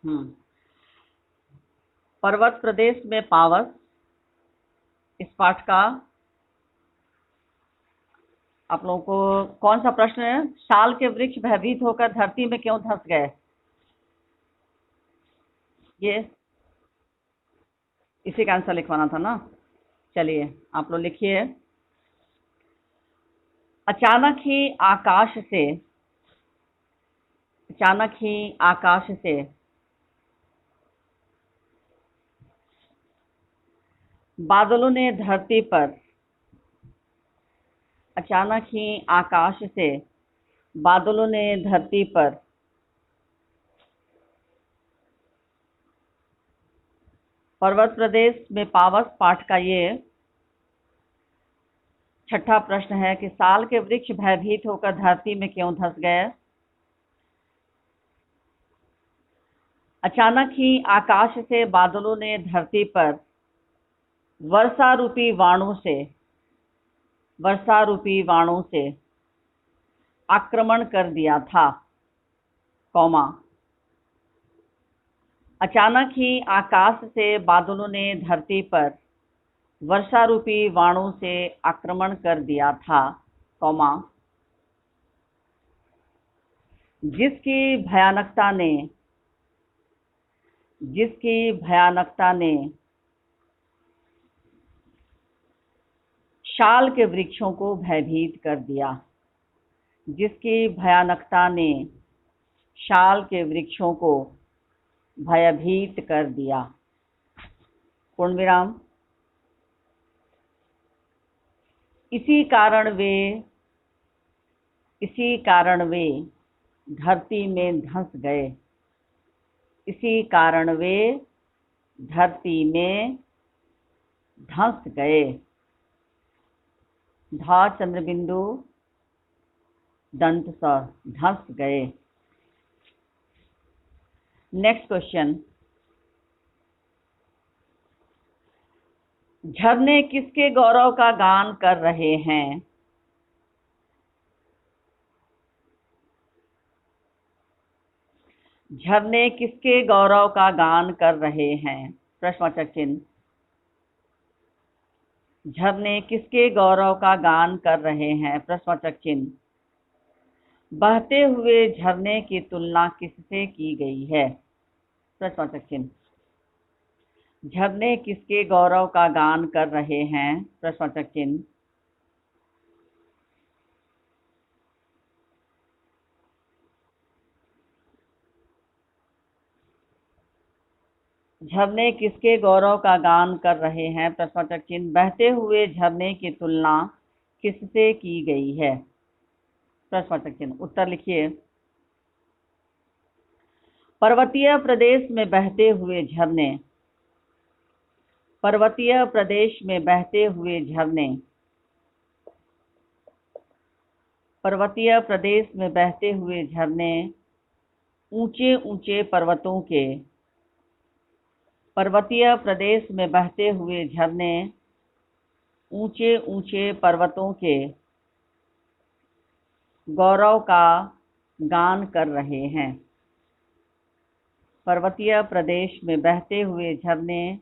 हम्म। पर्वत प्रदेश में पावस, इस पाठ का आप लोगों को कौन सा प्रश्न है? साल के वृक्ष भयभीत होकर धरती में क्यों धंस गए? ये इसी का आंसर लिखवाना था ना। चलिए आप लोग लिखिए। अचानक ही आकाश से अचानक ही आकाश से बादलों ने धरती पर अचानक ही आकाश से बादलों ने धरती पर पर्वत प्रदेश में पावस पाठ का ये छठा प्रश्न है कि साल के वृक्ष भयभीत होकर धरती में क्यों धंस गए? अचानक ही आकाश से बादलों ने धरती पर वर्षा रूपी वाणों से आक्रमण कर दिया था, कौमा। अचानक ही आकाश से बादलों ने धरती पर वर्षा रूपी वाणों से आक्रमण कर दिया था, कौमा। जिसकी भयानकता ने शाल के वृक्षों को भयभीत कर दिया। जिसकी भयानकता ने शाल के वृक्षों को भयभीत कर दिया। पूर्ण विराम। इसी कारण वे धरती में धंस गए। इसी कारण वे धरती में धंस गए। धा चंद्रबिंदु दंत स, धंस गए। Next question. झरने किसके गौरव का गान कर रहे हैं? झरने किसके गौरव का गान कर रहे हैं? प्रश्नवाचक चिन्ह। झरने किसके गौरव का गान कर रहे हैं? प्रश्नवाचक चिन्ह। बहते हुए झरने की तुलना किससे की गई है? प्रश्नवाचक चिन्ह। झरने किसके गौरव का गान कर रहे हैं? प्रश्नवाचक चिन्ह। झरने किसके गौरव का गान कर रहे हैं? प्रश्नवाचक चिन्ह। बहते हुए झरने की तुलना किससे की गई है? प्रश्नवाचक चिन्ह। उत्तर लिखिए। पर्वतीय प्रदेश में बहते हुए झरने। पर्वतीय प्रदेश में बहते हुए झरने। पर्वतीय प्रदेश में बहते हुए झरने ऊंचे ऊंचे पर्वतों के। पर्वतीय प्रदेश में बहते हुए झरने ऊंचे ऊंचे पर्वतों के गौरव का गान कर रहे हैं। पर्वतीय प्रदेश में बहते हुए झरने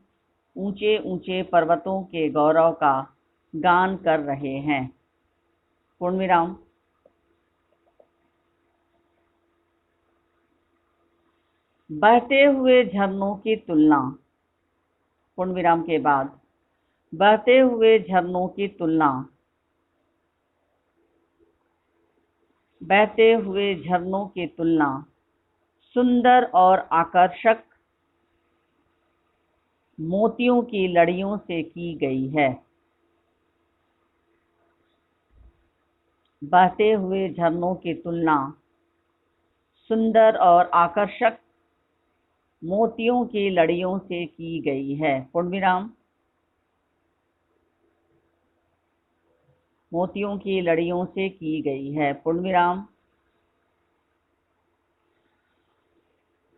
ऊंचे ऊंचे पर्वतों के गौरव का गान कर रहे हैं। पूर्ण विराम। बहते हुए झरनों की तुलना। पूर्ण विराम के बाद बहते हुए झरनों की तुलना। बहते हुए झरनों की तुलना सुंदर और आकर्षक मोतियों की लड़ियों से की गई है। बहते हुए झरनों की तुलना सुंदर और आकर्षक मोतियों की लड़ियों से की गई है। पूर्ण विराम। मोतियों की लड़ियों से की गई है। पूर्ण विराम।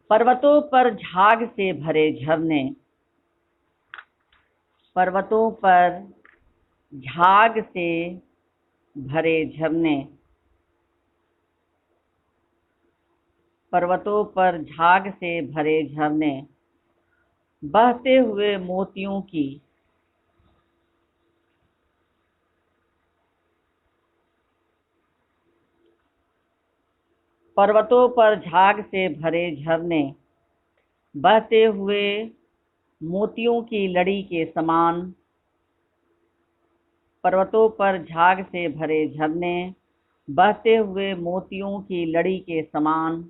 पर्वतों पर झाग से भरे झरने। पर्वतों पर झाग से भरे झरने पर्वतों पर झाग से भरे झरने, बहते हुए मोतियों की पर्वतों पर झाग से भरे झरने, बहते हुए मोतियों की लड़ी के समान। पर्वतों पर झाग से भरे झरने, बहते हुए मोतियों की लड़ी के समान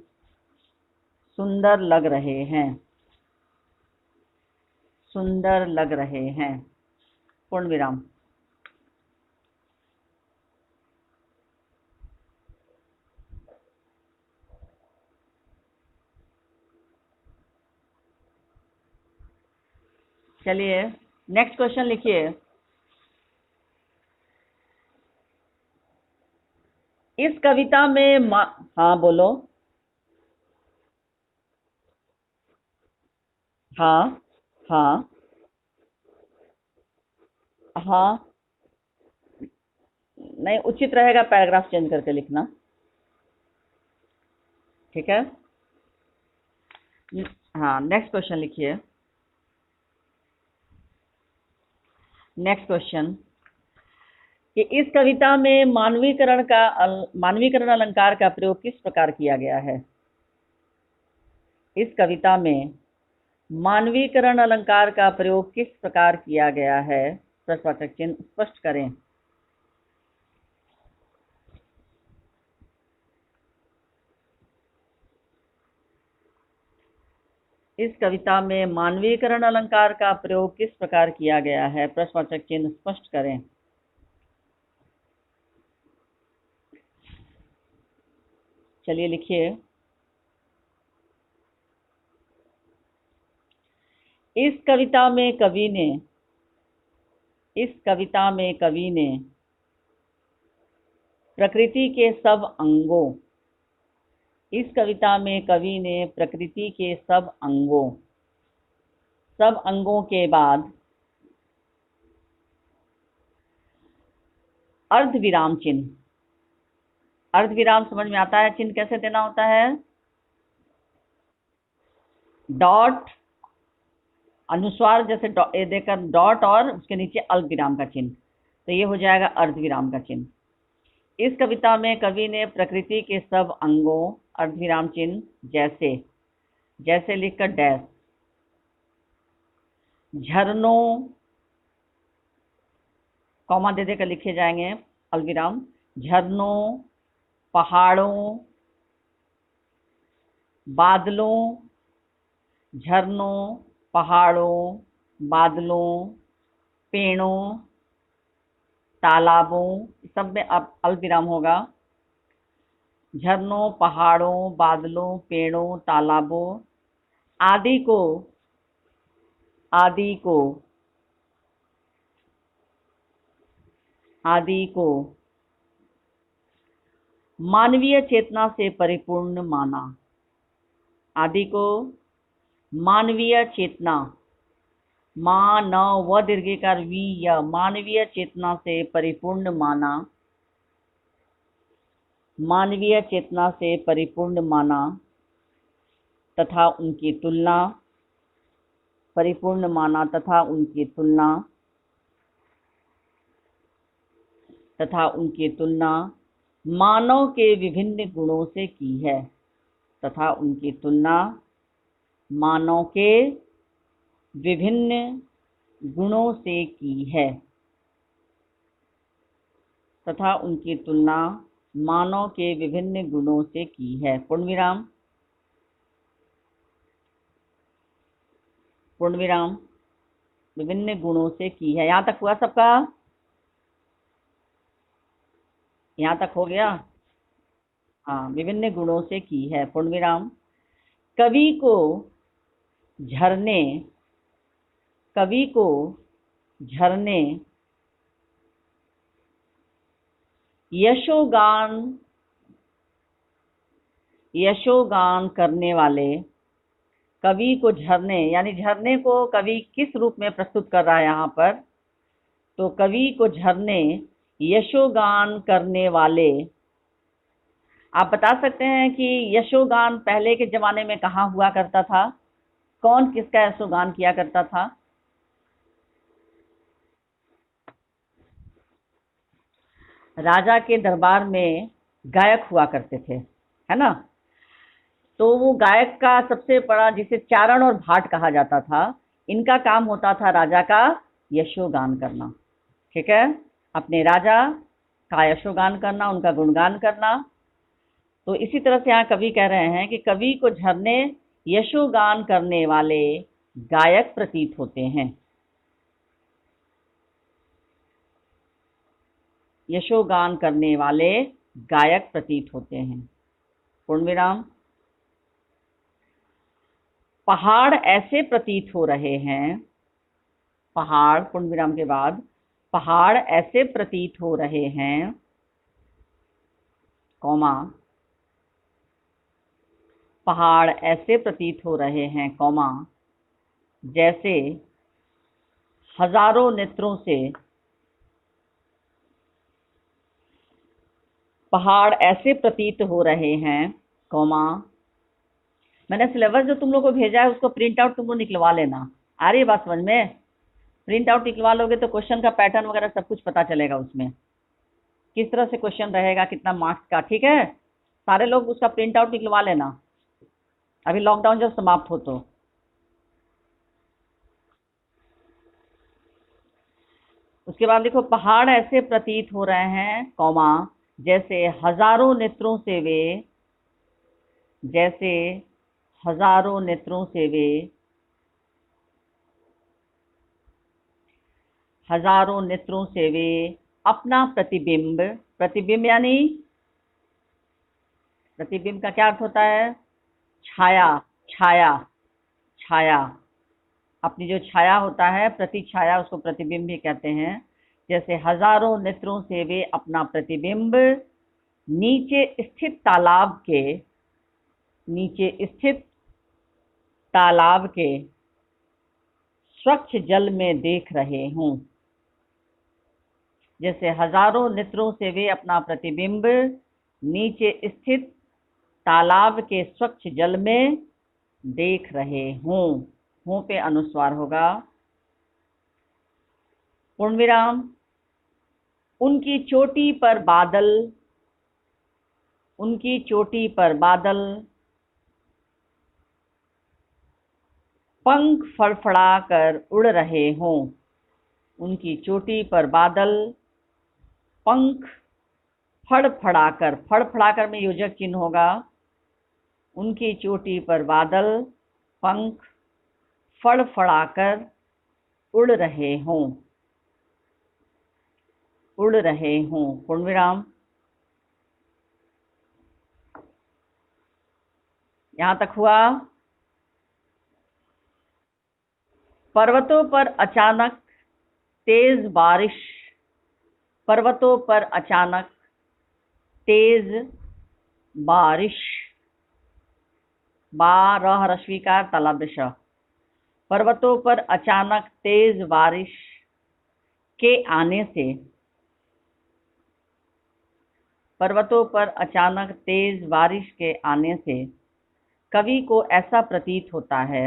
सुंदर लग रहे हैं, सुंदर लग रहे हैं। पूर्ण विराम। चलिए नेक्स्ट क्वेश्चन लिखिए। इस कविता में हाँ बोलो। हाँ हाँ हाँ, नहीं उचित रहेगा पैराग्राफ चेंज करके लिखना, ठीक है। हाँ नेक्स्ट क्वेश्चन लिखिए। नेक्स्ट क्वेश्चन कि इस कविता में मानवीकरण अलंकार का प्रयोग किस प्रकार किया गया है। इस कविता में मानवीकरण अलंकार का प्रयोग किस प्रकार किया गया है, प्रश्नवाचक चिन्ह स्पष्ट करें। इस कविता में मानवीकरण अलंकार का प्रयोग किस प्रकार किया गया है, प्रश्नवाचक चिन्ह स्पष्ट करें। चलिए लिखिए। इस कविता में कवि ने प्रकृति के सब अंगों, इस कविता में कवि ने प्रकृति के सब अंगों के बाद अर्धविराम चिन्ह, अर्धविराम समझ में आता है चिन्ह कैसे देना होता है। डॉट अनुस्वार जैसे देकर डॉट और उसके नीचे अल्पविराम का चिन्ह, तो ये हो जाएगा अर्धविराम का चिन्ह। इस कविता में कवि ने प्रकृति के सब अंगों, अर्धविराम चिन्ह, जैसे लिखकर डैश, झरनों, कॉमा दे देकर लिखे जाएंगे अल्पविराम, झरनों, पहाड़ों, बादलों, झरनों, पहाड़ों, बादलों, पेड़ों, तालाबों, सब में अब अल्पविराम होगा। झरनों, पहाड़ों, बादलों, पेड़ों, तालाबों आदि को मानवीय चेतना से परिपूर्ण माना। आदि को मानवीय चेतना, मानव दीर्घिकार वीय, मानवीय चेतना से परिपूर्ण माना, मानवीय चेतना से परिपूर्ण माना तथा उनकी तुलना, परिपूर्ण माना तथा उनकी तुलना मानव के विभिन्न गुणों से की है, तथा उनकी तुलना मानव के विभिन्न गुणों से की है, तथा उनकी तुलना मानव के विभिन्न गुणों से की है। पूर्णविराम। पूर्णविराम, विभिन्न गुणों से की है। यहाँ तक हुआ सबका? यहाँ तक हो गया? हाँ, विभिन्न गुणों से की है। पूर्णविराम। कवि को झरने यशोगान करने वाले, कवि को झरने यानी झरने को कवि किस रूप में प्रस्तुत कर रहा है यहाँ पर, तो कवि को झरने यशोगान करने वाले आप बता सकते हैं कि यशोगान पहले के जमाने में कहाँ हुआ करता था? कौन किसका यशोगान किया करता था? राजा के दरबार में गायक हुआ करते थे, है ना? तो वो गायक का सबसे बड़ा, जिसे चारण और भाट कहा जाता था, इनका काम होता था राजा का यशोगान करना। ठीक है, अपने राजा का यशोगान करना, उनका गुणगान करना। तो इसी तरह से यहाँ कवि कह रहे हैं कि कवि को झरने यशोगान करने वाले गायक प्रतीत होते हैं। यशोगान करने वाले गायक प्रतीत होते हैं। पूर्ण विराम। पहाड़ ऐसे प्रतीत हो रहे हैं, पहाड़ पूर्ण विराम के बाद, पहाड़ ऐसे प्रतीत हो रहे हैं, कौमा, पहाड़ ऐसे प्रतीत हो रहे हैं, कौमा, जैसे हजारों नेत्रों से, पहाड़ ऐसे प्रतीत हो रहे हैं, कौमा। मैंने सिलेबस जो तुम लोग को भेजा है उसको प्रिंट आउट तुम लोग निकलवा लेना। आ रही है बात समझ में? प्रिंट आउट निकलवा लोगे तो क्वेश्चन का पैटर्न वगैरह सब कुछ पता चलेगा, उसमें किस तरह से क्वेश्चन रहेगा, कितना मार्क्स का। ठीक है, सारे लोग उसका प्रिंट आउट निकलवा लेना अभी लॉकडाउन जब समाप्त हो तो। उसके बाद देखो, पहाड़ ऐसे प्रतीत हो रहे हैं, कौमा, जैसे हजारों नेत्रों से वे, जैसे हजारों नेत्रों से वे, हजारों नेत्रों से वे अपना प्रतिबिंब, प्रतिबिंब यानी, प्रतिबिंब का क्या अर्थ होता है? छाया, छाया, छाया। अपनी जो छाया होता है, प्रति छाया, उसको प्रतिबिंब भी कहते हैं। जैसे हजारों नेत्रों से वे अपना प्रतिबिंब नीचे स्थित तालाब के, नीचे स्थित तालाब के स्वच्छ जल में देख रहे हूं। जैसे हजारों नेत्रों से वे अपना प्रतिबिंब नीचे स्थित तालाब के स्वच्छ जल में देख रहे हूं। हूं पे अनुस्वार होगा। पूर्ण विराम। उनकी चोटी पर बादल, उनकी चोटी पर बादल पंख फड़फड़ा कर उड़ रहे हों। उनकी चोटी पर बादल पंख फड़फड़ाकर, फड़फड़ाकर में योजक चिन्ह होगा। उनकी चोटी पर बादल पंख फड़फड़ाकर उड़ रहे हों, उड़ रहे हों। पूर्ण विराम। यहां तक हुआ। पर्वतों पर अचानक तेज बारिश, पर्वतों पर अचानक तेज बारिश, बारह रश्विकार तलब्श। पर्वतों पर अचानक तेज बारिश के आने से, पर्वतों पर अचानक तेज बारिश के आने से कवि को ऐसा प्रतीत होता है,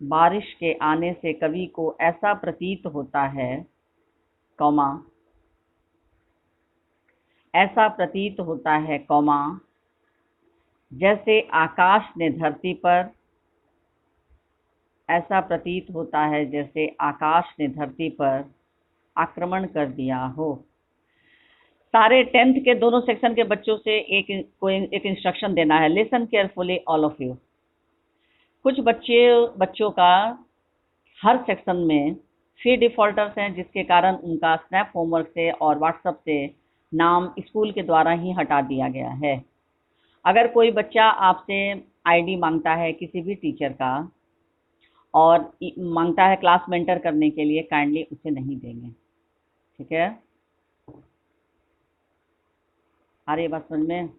बारिश के आने से कवि को ऐसा प्रतीत होता है, कौमा, ऐसा प्रतीत होता है, कौमा, जैसे आकाश ने धरती पर, ऐसा प्रतीत होता है जैसे आकाश ने धरती पर आक्रमण कर दिया हो। सारे 10th के दोनों सेक्शन के बच्चों से एक इंस्ट्रक्शन देना है। Listen carefully all of you. कुछ बच्चों का हर सेक्शन में फ्री डिफॉल्टर्स हैं, जिसके कारण उनका स्नैप होमवर्क से और व्हाट्सएप से नाम स्कूल के द्वारा ही हटा दिया गया है। अगर कोई बच्चा आपसे आईडी मांगता है किसी भी टीचर का और मांगता है क्लास मेंटर करने के लिए, काइंडली उसे नहीं देंगे। ठीक है, आ रही बात समझ में?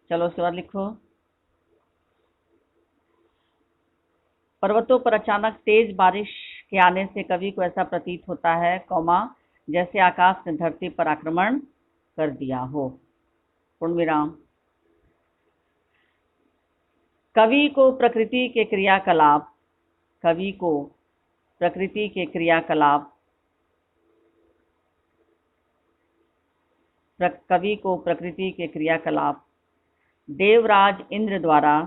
चलो उसके बाद लिखो। पर्वतों पर अचानक तेज बारिश के आने से कवि को ऐसा प्रतीत होता है, कौमा, जैसे आकाश ने धरती पर आक्रमण कर दिया हो। पूर्ण विराम। कवि को प्रकृति के क्रियाकलाप, कवि को प्रकृति के क्रियाकलाप, कवि को प्रकृति के क्रियाकलाप देवराज इंद्र द्वारा,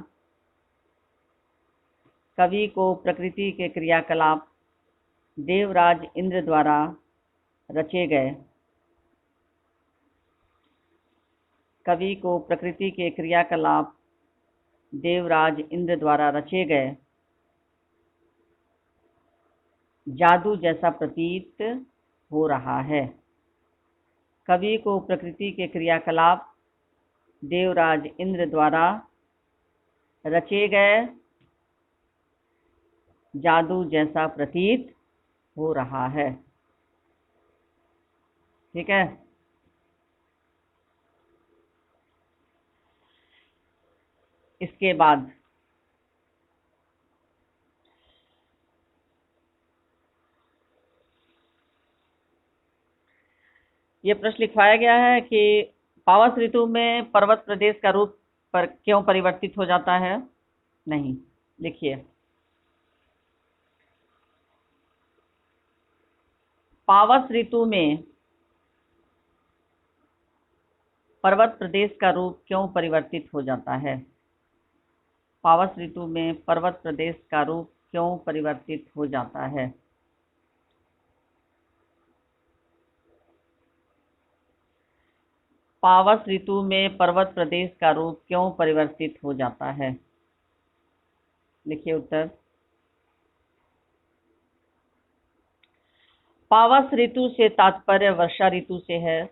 कवि को प्रकृति के क्रियाकलाप देवराज इंद्र द्वारा रचे गए, कवि को प्रकृति के क्रियाकलाप देवराज इंद्र द्वारा रचे गए जादू जैसा प्रतीत हो रहा है। कवि को प्रकृति के क्रियाकलाप देवराज इंद्र द्वारा रचे गए जादू जैसा प्रतीत हो रहा है। ठीक है। इसके बाद ये प्रश्न लिखवाया गया है कि पावस ऋतु में पर्वत प्रदेश का रूप पर क्यों परिवर्तित हो जाता है। नहीं, लिखिए। पावस ऋतु में पर्वत प्रदेश का रूप क्यों परिवर्तित हो जाता है। पावस ऋतु में पर्वत प्रदेश का रूप क्यों परिवर्तित हो जाता है। पावस ऋतु में पर्वत प्रदेश का रूप क्यों परिवर्तित हो जाता है। लिखिए उत्तर। पावस ऋतु से तात्पर्य वर्षा ऋतु से है।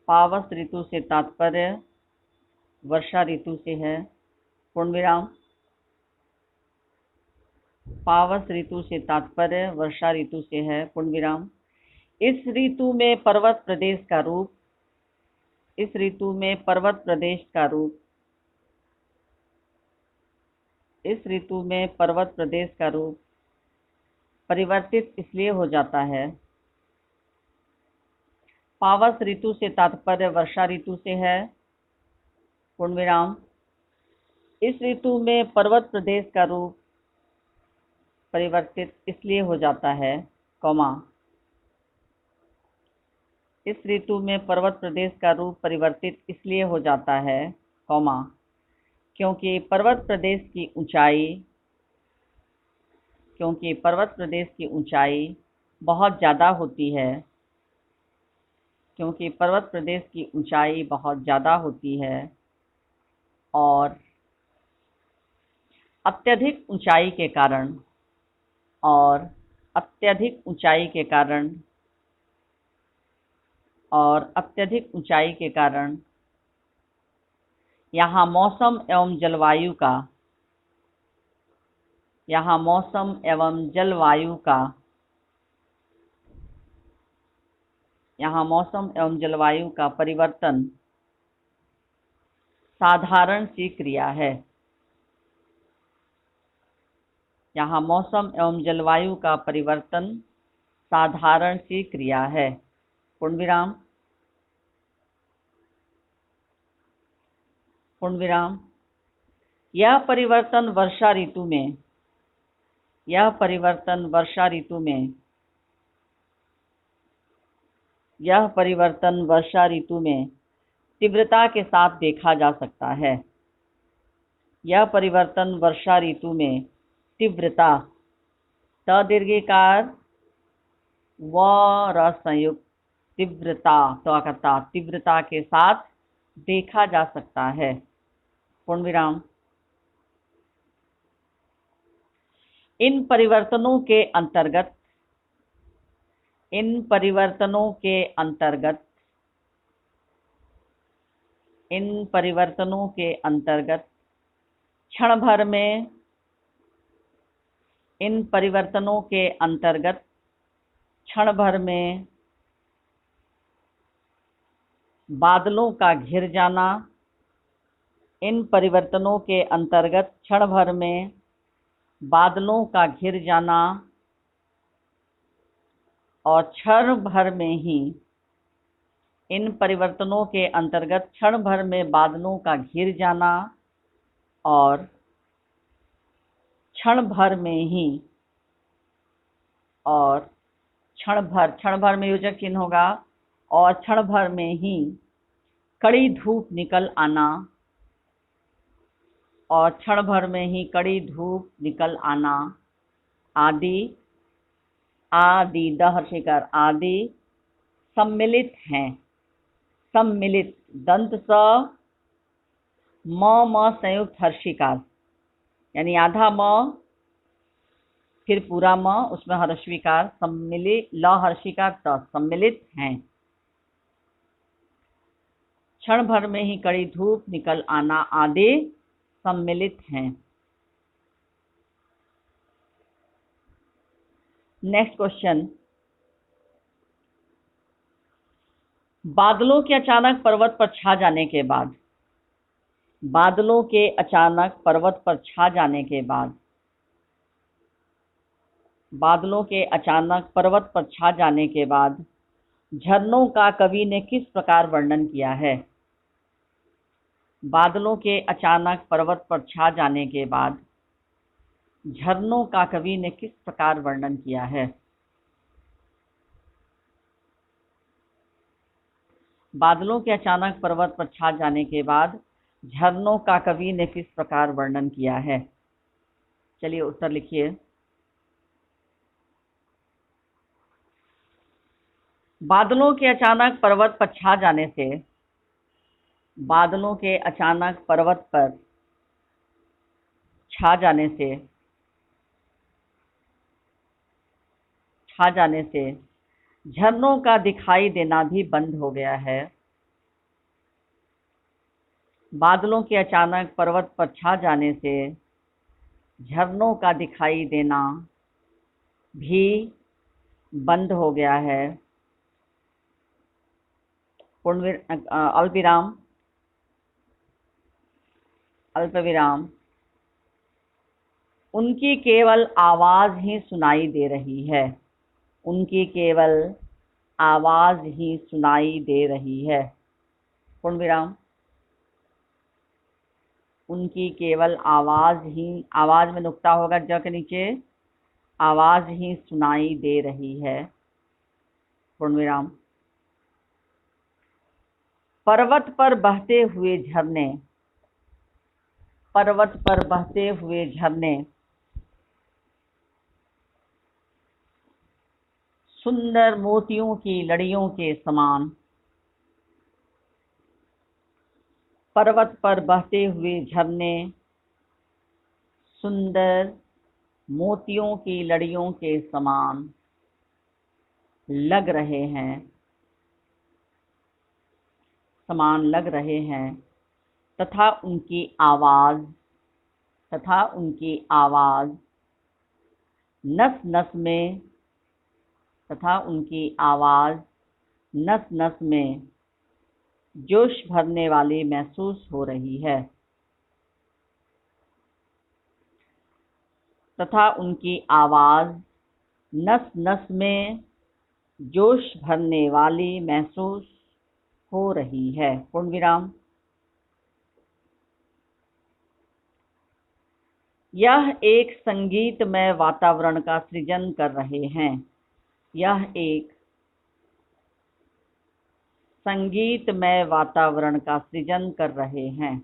पावस ऋतु से तात्पर्य वर्षा ऋतु से है। पूर्ण विराम। पावस ऋतु से तात्पर्य वर्षा ऋतु से है। पूर्ण विराम। इस ऋतु में पर्वत प्रदेश का रूप, इस ऋतु में पर्वत प्रदेश का रूप, इस ऋतु में पर्वत प्रदेश का रूप परिवर्तित इसलिए हो जाता है। पावस ऋतु से तात्पर्य वर्षा ऋतु से है। पूर्ण विराम। इस ऋतु में पर्वत प्रदेश का रूप परिवर्तित इसलिए हो जाता है, कौमा, इस ऋतु में पर्वत प्रदेश का रूप परिवर्तित इसलिए हो जाता है, कौमा, क्योंकि पर्वत प्रदेश की ऊंचाई, क्योंकि पर्वत प्रदेश की ऊंचाई बहुत ज़्यादा होती है, क्योंकि पर्वत प्रदेश की ऊंचाई बहुत ज़्यादा होती है और अत्यधिक ऊंचाई के कारण, और अत्यधिक ऊंचाई के कारण, और अत्यधिक ऊंचाई के कारण यहाँ मौसम एवं जलवायु का, यहाँ मौसम एवं जलवायु का, यहाँ मौसम एवं जलवायु का परिवर्तन साधारण सी क्रिया है। यहाँ मौसम एवं जलवायु का परिवर्तन साधारण सी क्रिया है। पूर्ण विराम। पूर्ण विराम। यह परिवर्तन वर्षा ऋतु में, यह परिवर्तन वर्षा ऋतु में, यह परिवर्तन वर्षा ऋतु में तीव्रता के साथ देखा जा सकता है। यह परिवर्तन वर्षा ऋतु में तीव्रता, त दीर्घिकार व र संयुक्त, तीव्रता, तो करता तीव्रता के साथ देखा जा सकता है। पूर्ण विराम। इन परिवर्तनों के अंतर्गत, इन परिवर्तनों के अंतर्गत, इन परिवर्तनों के अंतर्गत क्षण भर में, इन परिवर्तनों के अंतर्गत क्षण भर में बादलों का घिर जाना, इन परिवर्तनों के अंतर्गत क्षण भर में बादलों का घिर जाना और क्षण भर में ही इन परिवर्तनों के अंतर्गत क्षण भर में बादलों का घिर जाना और क्षण भर में ही और क्षण भर में योजक चिन्ह होगा और क्षण भर में ही कड़ी धूप निकल आना और क्षण भर में ही कड़ी धूप निकल आना आदि आदि द हर्षिकार आदि सम्मिलित हैं। सम्मिलित दंत स म संयुक्त हर्षिकार यानी आधा म फिर पूरा म उसमें हर्षविकार सम्मिलित ल हर्षिकार त सम्मिलित हैं। क्षण भर में ही कड़ी धूप निकल आना आदि सम्मिलित हैं। नेक्स्ट क्वेश्चन, बादलों के अचानक पर्वत पर छा जाने के बाद, बादलों के अचानक पर्वत पर छा जाने के बाद, बादलों के अचानक पर्वत पर छा जाने के बाद झरनों का कवि ने किस प्रकार वर्णन किया है? बादलों के अचानक पर्वत पर छा जाने के बाद झरनों का कवि ने किस प्रकार वर्णन किया है? बादलों के अचानक पर्वत पर छा जाने के बाद झरनों का कवि ने किस प्रकार वर्णन किया है? चलिए उत्तर लिखिए। बादलों के अचानक पर्वत पर छा जाने से, बादलों के अचानक पर्वत पर छा जाने से झरनों का दिखाई देना भी बंद हो गया है। बादलों के अचानक पर्वत पर छा जाने से झरनों का दिखाई देना भी बंद हो गया है। अल्पविराम अल्पविराम उनकी केवल आवाज ही सुनाई दे रही है। उनकी केवल आवाज ही सुनाई दे रही है। पूर्ण विराम उनकी केवल आवाज ही, आवाज में नुक्ता होगा ज के नीचे, आवाज ही सुनाई दे रही है। पूर्ण विराम पर्वत पर बहते हुए झरने, पर्वत पर बहते हुए झरने सुंदर मोतियों की लड़ियों के समान, पर्वत पर बहते हुए झरने सुंदर मोतियों की लड़ियों के समान लग रहे हैं तथा उनकी आवाज नस नस में जोश भरने वाली महसूस हो रही है। तथा उनकी आवाज नस नस में जोश भरने वाली महसूस हो रही है। पूर्ण विराम यह एक संगीतमय वातावरण का सृजन कर रहे हैं। यह एक संगीतमय वातावरण का सृजन कर रहे हैं।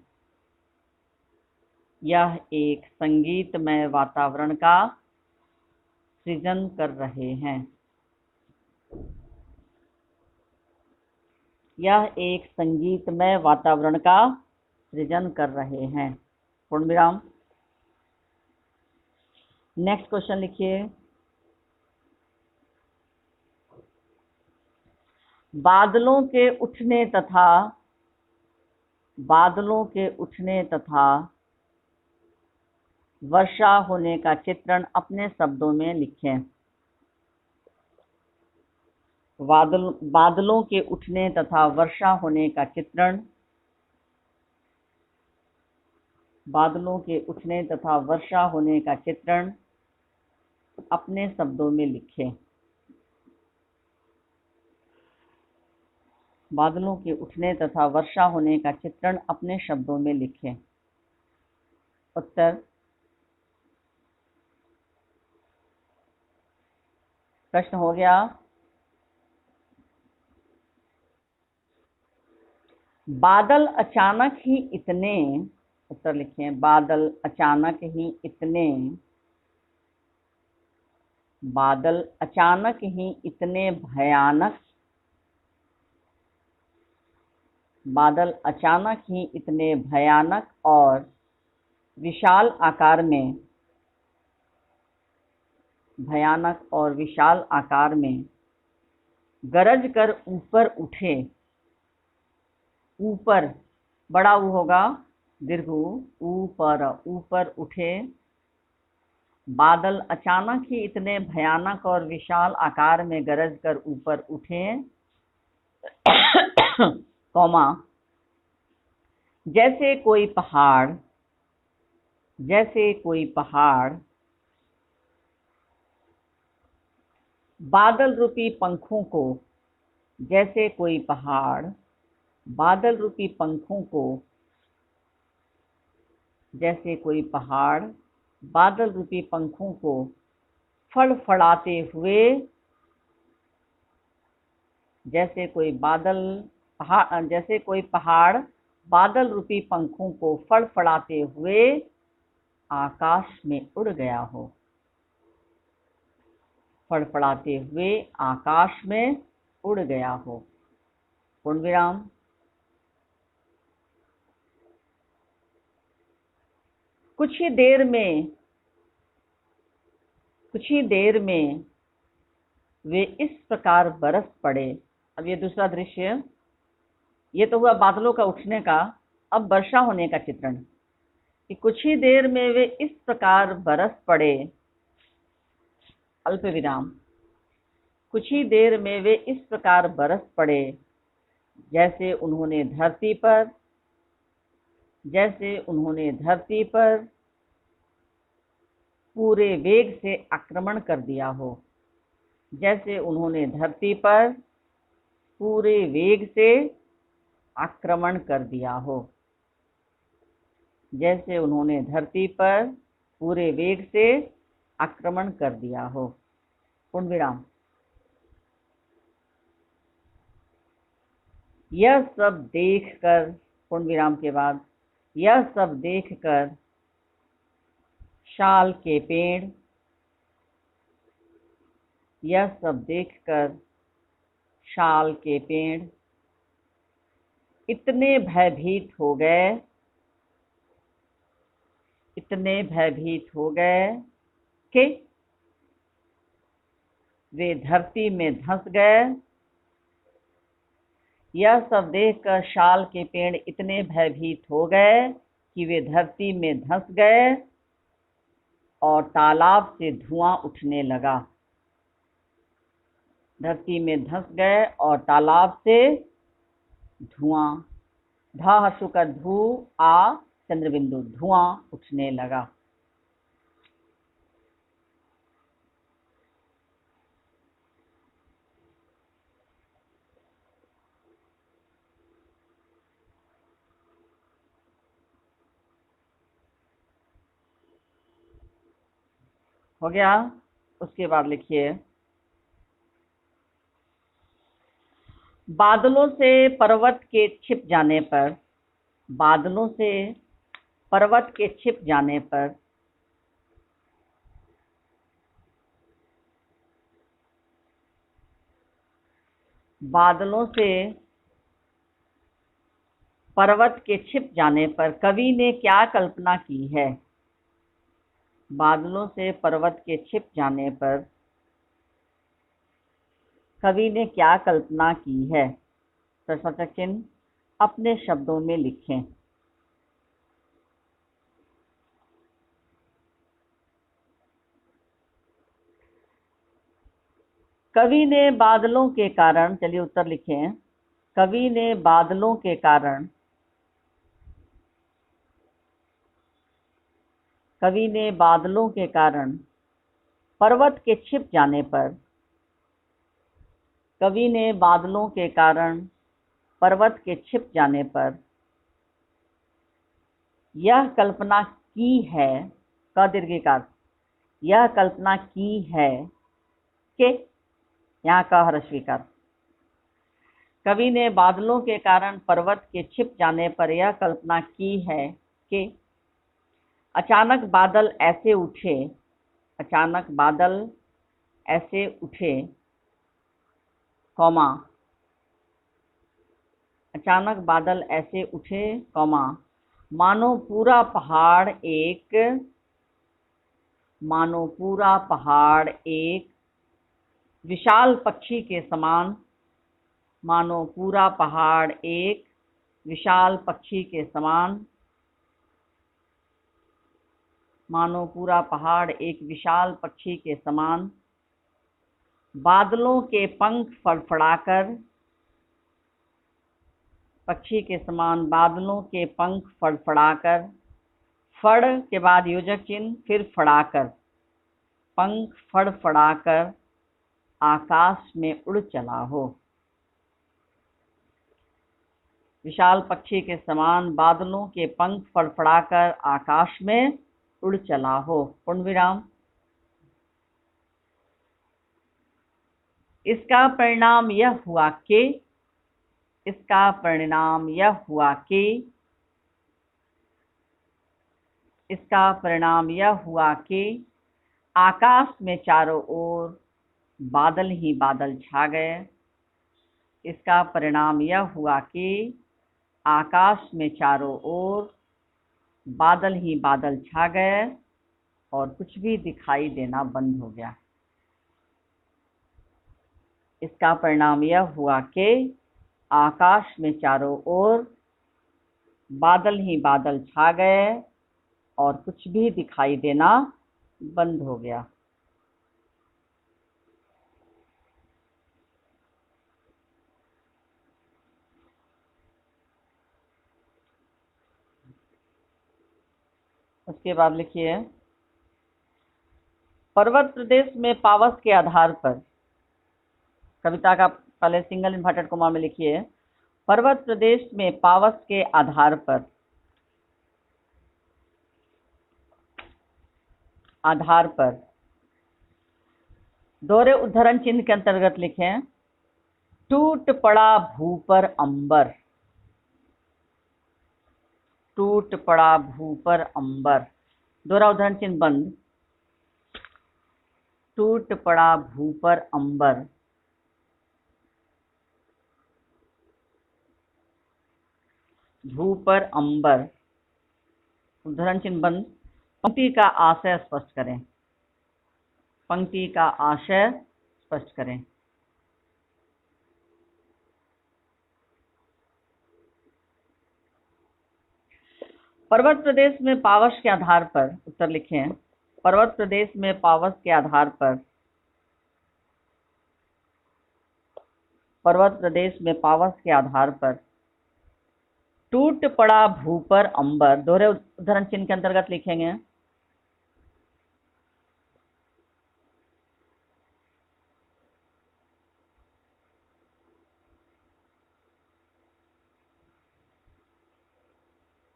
यह एक संगीतमय वातावरण का सृजन कर रहे हैं। यह एक संगीतमय वातावरण का सृजन कर रहे हैं। पूर्ण विराम नेक्स्ट क्वेश्चन लिखिए। बादलों के उठने तथा वर्षा होने का चित्रण अपने शब्दों में लिखें। बादलों के उठने तथा वर्षा होने का चित्रण, बादलों के उठने तथा वर्षा होने का चित्रण अपने शब्दों में लिखें। बादलों के उठने तथा वर्षा होने का चित्रण अपने शब्दों में लिखें। उत्तर। प्रश्न हो गया। बादल अचानक ही इतने, उत्तर लिखें, बादल अचानक ही इतने, बादल अचानक ही इतने भयानक, बादल अचानक ही इतने भयानक और विशाल आकार में, भयानक और विशाल आकार में गरज कर ऊपर उठे, ऊपर बड़ा ऊ होगा, दीर्घ ऊ, ऊपर, ऊपर उठे। बादल अचानक ही इतने भयानक और विशाल आकार में गरज कर ऊपर उठे, कौमा, जैसे कोई पहाड़, जैसे कोई पहाड़ बादल रूपी पंखों को, जैसे कोई पहाड़ बादल रूपी पंखों को, जैसे कोई पहाड़ बादल रूपी पंखों को फड़फड़ाते हुए, जैसे कोई जैसे कोई पहाड़ बादल रूपी पंखों को फड़फड़ाते हुए आकाश में उड़ गया हो, फड़फड़ाते हुए आकाश में उड़ गया हो। पूर्ण विराम। कुछ ही देर में वे इस प्रकार बरस पड़े। अब ये दूसरा दृश्य, ये तो हुआ बादलों का उठने का, अब वर्षा होने का चित्रण कि कुछ ही देर में वे इस प्रकार बरस पड़े, अल्प विराम, कुछ ही देर में वे इस प्रकार बरस पड़े जैसे उन्होंने धरती पर, जैसे उन्होंने धरती पर पूरे वेग से आक्रमण कर दिया हो, जैसे उन्होंने धरती पर पूरे वेग से आक्रमण कर दिया हो, जैसे उन्होंने धरती पर पूरे वेग से आक्रमण कर दिया हो। पूर्ण विराम। यह सब देखकर, पूर्ण विराम के बाद, यह सब देखकर शाल के पेड़, यह सब देखकर शाल के पेड़ इतने भयभीत हो गए, इतने भयभीत हो गए कि वे धरती में धंस गए। यह सब देखकर शाल के पेड़ इतने भयभीत हो गए कि वे धरती में धंस गए और तालाब से धुआं उठने लगा, धरती में धंस गए और तालाब से धुआं, धा हसु का धू आ चंद्रबिंदु, धुआं उठने लगा। हो गया। उसके बाद लिखिए, बादलों से पर्वत के छिप जाने पर, बादलों से पर्वत के छिप जाने पर बादलों से पर्वत के छिप जाने पर कवि ने क्या कल्पना की है। बादलों से पर्वत के छिप जाने पर कवि ने क्या कल्पना की है। प्रश्नवाचक चिन्ह अपने शब्दों में लिखें। कवि ने बादलों के कारण, चलिए उत्तर लिखें, कवि ने बादलों के कारण, कवि ने बादलों के कारण पर्वत के छिप जाने पर, कवि ने बादलों के कारण पर्वत के छिप जाने पर यह कल्पना की है, क दीर्घिकार, यह कल्पना की है कि, यहाँ का ह्रस्वीकार। कवि ने बादलों के कारण पर्वत के छिप जाने पर यह कल्पना की है कि अचानक बादल ऐसे उठे, अचानक बादल ऐसे उठे, कौमा, अचानक बादल ऐसे उठे, कौमा, मानो पूरा पहाड़ एक विशाल पक्षी के समान, मानो पूरा पहाड़ एक विशाल पक्षी के समान, मानो पूरा पहाड़ एक विशाल पक्षी के समान, बादलों के पंख फड़फड़ाकर, पक्षी के समान बादलों के पंख फड़फड़ाकर, फड़ के बाद योजक चिन्ह, फिर फड़ाकर, पंख फड़फड़ाकर आकाश में उड़ चला हो। विशाल पक्षी के समान बादलों के पंख फड़फड़ाकर आकाश में उड़ चला हो। पूर्ण विराम। इसका परिणाम यह हुआ कि, इसका परिणाम यह हुआ कि, इसका परिणाम यह हुआ कि आकाश में चारों ओर बादल ही बादल छा गए। इसका परिणाम यह हुआ कि आकाश में चारों ओर बादल ही बादल छा गए और कुछ भी दिखाई देना बंद हो गया। इसका परिणाम यह हुआ कि आकाश में चारों ओर बादल ही बादल छा गए और कुछ भी दिखाई देना बंद हो गया। उसके बाद लिखिए, पर्वत प्रदेश में पावस के आधार पर, कविता का पहले सिंगल इन्वर्टेड कोमा में लिखिए, पर्वत प्रदेश में पावस के आधार पर, आधार पर दोहरे उद्धरण चिन्ह के अंतर्गत लिखें, टूट पड़ा भू पर अंबर, टूट पड़ा भू पर अंबर, दोहरा उद्धरण चिन्ह बंद, टूट पड़ा भू पर अंबर, भू पर अंबर, उद्धरण चिन्ह बंद। पंक्ति का आशय स्पष्ट करें, पंक्ति का आशय स्पष्ट करें। पर्वत प्रदेश में पावस के आधार पर, उत्तर लिखें, पर्वत प्रदेश में पावस के आधार पर, पर्वत प्रदेश में पावस के आधार पर टूट पड़ा भू पर अंबर, दोहरे उद्धरण चिन्ह के अंतर्गत लिखेंगे,